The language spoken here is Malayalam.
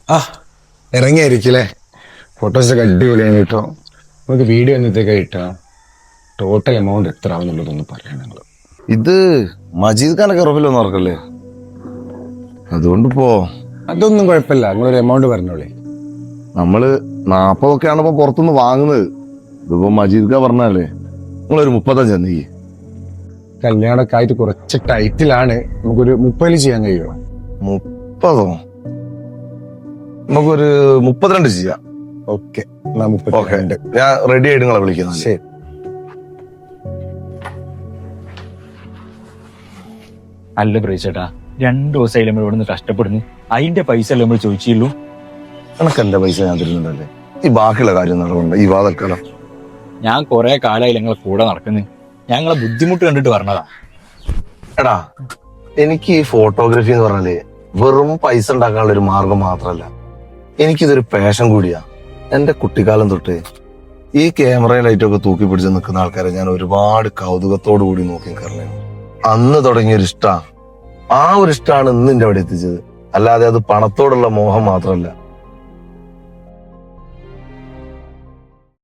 ആ ഇറങ്ങിയായിരിക്കില്ലേ? ഫോട്ടോസൊക്കെ അടിപൊളിയാണ് കേട്ടോ. നമുക്ക് വീഡിയോ എന്നത്തേക്ക് കിട്ടാം. ടോട്ടൽ എമൗണ്ട് എത്ര ആവുന്നുള്ളതൊന്ന് പറയാം നിങ്ങൾ. ഇത് മജീദ് ഖാന്റെ കറവിലൊന്നും ഓർക്കല്ലേ? അതുകൊണ്ടിപ്പോ അതൊന്നും കുഴപ്പമില്ല, നിങ്ങളൊരു എമൗണ്ട് പറഞ്ഞോളേ. നമ്മള് 40 ഇപ്പൊ പുറത്തുനിന്ന് വാങ്ങുന്നത്. ഇതിപ്പോ മജീദ് ഖാൻ പറഞ്ഞല്ലേ, നിങ്ങളൊരു 35 നീ. കല്യാണമൊക്കെ ആയിട്ട് കുറച്ച് ടൈറ്റിലാണ്, നമുക്കൊരു 30 ചെയ്യാൻ കഴിയുമോ? 30? നമുക്കൊരു 32 ചെയ്യാം. ഓക്കെ, ഓക്കെ, ഞാൻ റെഡി ആയിട്ട് നിങ്ങളെ വിളിക്കുന്നത്. ശരി. അല്ല പ്രേച്ചേട്ടാ, 2 ദിവസമായില്ലേ നമ്മൾ ഇവിടുന്ന് കഷ്ടപ്പെടുന്നു. അതിന്റെ പൈസ അല്ലേ നമ്മൾ ചോദിച്ചുള്ളൂ. എനക്ക് എന്റെ പൈസ ഞാൻ തരുന്നുണ്ടല്ലേ. ഈ ബാക്കിയുള്ള കാര്യം നടക്കണ്ട ഈ വാതൽക്കാലം. ഞാൻ കുറെ കാലമായി നിങ്ങളെ കൂടെ നടക്കുന്നു. ഞങ്ങളെ ബുദ്ധിമുട്ട് കണ്ടിട്ട് പറഞ്ഞതാ. എടാ, എനിക്ക് ഈ ഫോട്ടോഗ്രാഫി എന്ന് പറഞ്ഞാല് വെറും പൈസ ഉണ്ടാക്കാനുള്ള ഒരു മാർഗം മാത്രല്ല, എനിക്കിതൊരു പാഷൻ കൂടിയാ. എന്റെ കുട്ടിക്കാലം തൊട്ട് ഈ ക്യാമറയും ലൈറ്റൊക്കെ തൂക്കി പിടിച്ച് നിൽക്കുന്ന ആൾക്കാരെ ഞാൻ ഒരുപാട് കൗതുകത്തോടു കൂടി നോക്കി നിൽക്കാറുണ്ട്. അന്ന് തുടങ്ങിയ ഒരു ഇഷ്ടാ. ആ ഒരു ഇഷ്ടമാണ് ഇന്ന് എന്റെ അവിടെ എത്തിച്ചത്. അല്ലാതെ അത് പണത്തോടുള്ള മോഹം മാത്രമല്ല.